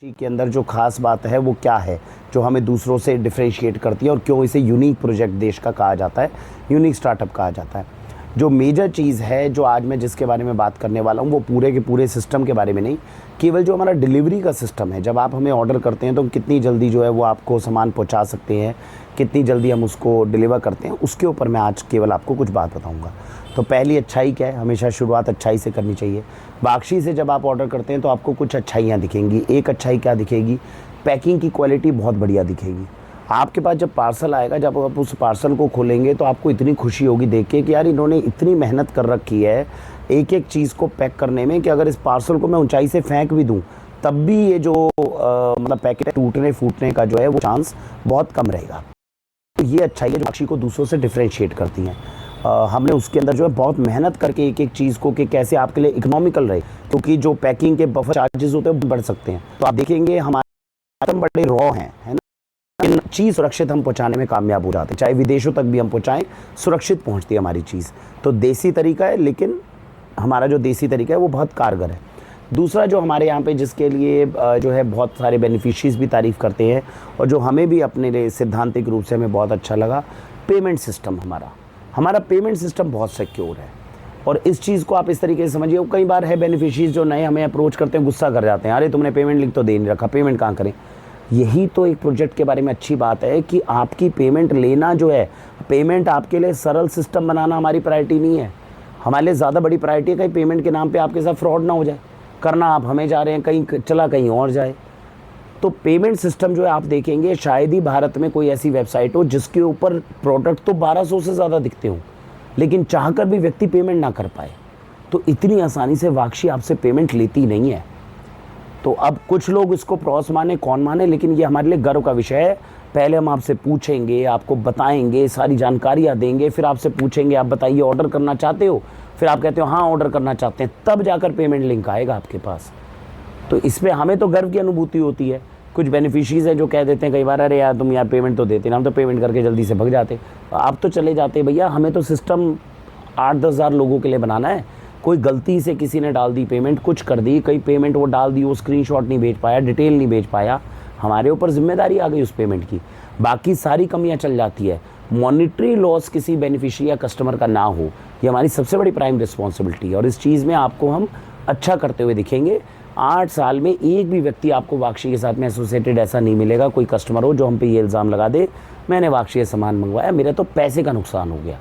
के अंदर जो खास बात है वो क्या है जो हमें दूसरों से डिफरेंशिएट करती है और क्यों इसे यूनिक प्रोजेक्ट देश का कहा जाता है, यूनिक स्टार्टअप कहा जाता है। जो मेजर चीज़ है जो आज मैं जिसके बारे में बात करने वाला हूँ वो पूरे के पूरे सिस्टम के बारे में नहीं, केवल जो हमारा डिलीवरी का सिस्टम है। जब आप हमें ऑर्डर करते हैं तो कितनी जल्दी जो है वो आपको सामान पहुँचा सकते हैं, कितनी जल्दी हम उसको डिलीवर करते हैं, उसके ऊपर मैं आज केवल आपको कुछ बात बताऊँगा। तो पहली अच्छाई क्या है, हमेशा शुरुआत अच्छाई से करनी चाहिए। बाक्शी से जब आप ऑर्डर करते हैं तो आपको कुछ अच्छाइयाँ दिखेंगी। एक अच्छाई क्या दिखेगी, पैकिंग की क्वालिटी बहुत बढ़िया दिखेगी। आपके पास जब पार्सल आएगा, जब आप उस पार्सल को खोलेंगे तो आपको इतनी खुशी होगी देख के कि यार इन्होंने इतनी मेहनत कर रखी है एक एक चीज़ को पैक करने में कि अगर इस पार्सल को मैं ऊंचाई से फेंक भी दूं तब भी ये जो मतलब पैकेट टूटने फूटने का जो है वो चांस बहुत कम रहेगा। तो ये अच्छाई है जो बाक्शी को दूसरों से डिफ्रेंशिएट करती हैं। हमने उसके अंदर जो है बहुत मेहनत करके एक एक चीज़ को कि कैसे आपके लिए इकोनॉमिकल रहे, क्योंकि जो पैकिंग के बफर चार्जेस होते हैं बढ़ सकते हैं। तो आप देखेंगे हमारे आइटम बड़े रॉ हैं, है ना, लेकिन चीज़ सुरक्षित हम पहुंचाने में कामयाब हो जाते हैं। चाहे विदेशों तक भी हम पहुंचाएं, सुरक्षित पहुंचती है हमारी चीज़। तो देसी तरीका है, लेकिन हमारा जो देसी तरीका है वो बहुत कारगर है। दूसरा जो हमारे यहाँ पे जिसके लिए जो है बहुत सारे बेनिफिशियरीज भी तारीफ़ करते हैं और जो हमें भी अपने लिए सिद्धांतिक रूप से हमें बहुत अच्छा लगा, पेमेंट सिस्टम हमारा पेमेंट सिस्टम बहुत सिक्योर है। और इस चीज़ को आप इस तरीके से समझिए, कई बार है बेनिफिशियरीज जो नए हमें अप्रोच करते हैं गुस्सा कर जाते हैं, अरे तुमने पेमेंट लिंक तो दे नहीं रखा, पेमेंट कहाँ करें। यही तो एक प्रोजेक्ट के बारे में अच्छी बात है कि आपकी पेमेंट लेना जो है, पेमेंट आपके लिए सरल सिस्टम बनाना हमारी प्रायोरिटी नहीं है। हमारे लिए ज़्यादा बड़ी प्रायोरिटी है कहीं पेमेंट के नाम पे आपके साथ फ्रॉड ना हो जाए, करना आप हमें जा रहे हैं, कहीं चला कहीं और जाए। तो पेमेंट सिस्टम जो है आप देखेंगे शायद ही भारत में कोई ऐसी वेबसाइट हो जिसके ऊपर प्रोडक्ट तो 1200 से ज़्यादा दिखते हों, लेकिन चाहकर भी व्यक्ति पेमेंट ना कर पाए। तो इतनी आसानी से बाक्शी आपसे पेमेंट लेती नहीं है। तो अब कुछ लोग इसको प्रॉस माने कौन माने, लेकिन ये हमारे लिए गर्व का विषय है। पहले हम आपसे पूछेंगे, आपको बताएंगे, सारी जानकारियाँ देंगे, फिर आपसे पूछेंगे आप बताइए ऑर्डर करना चाहते हो, फिर आप कहते हो हाँ ऑर्डर करना चाहते हैं, तब जाकर पेमेंट लिंक आएगा आपके पास। तो इसमें हमें तो गर्व की अनुभूति होती है। कुछ बेनिफिशियरीज हैं जो कह देते हैं कई बार, अरे यार तुम यार पेमेंट तो देते ना, हम तो पेमेंट करके जल्दी से भग जाते, आप तो चले जाते। भैया हमें तो सिस्टम 8-10 हज़ार लोगों के लिए बनाना है। कोई गलती से किसी ने डाल दी पेमेंट, कुछ कर दी, कई पेमेंट वो डाल दी, वो स्क्रीनशॉट नहीं भेज पाया, डिटेल नहीं भेज पाया, हमारे ऊपर जिम्मेदारी आ गई उस पेमेंट की। बाकी सारी कमियाँ चल जाती है। मॉनिटरी लॉस किसी बेनिफिशियरी या कस्टमर का ना हो, ये हमारी सबसे बड़ी प्राइम रिस्पॉन्सिबिलिटी है। और इस चीज़ में आपको हम अच्छा करते हुए दिखेंगे। 8 साल में एक भी व्यक्ति आपको बाक्शी के साथ में एसोसिएटेड ऐसा नहीं मिलेगा, कोई कस्टमर हो जो हम पे ये इल्ज़ाम लगा दे मैंने बाक्शी से सामान मंगवाया, मेरा तो पैसे का नुकसान हो गया।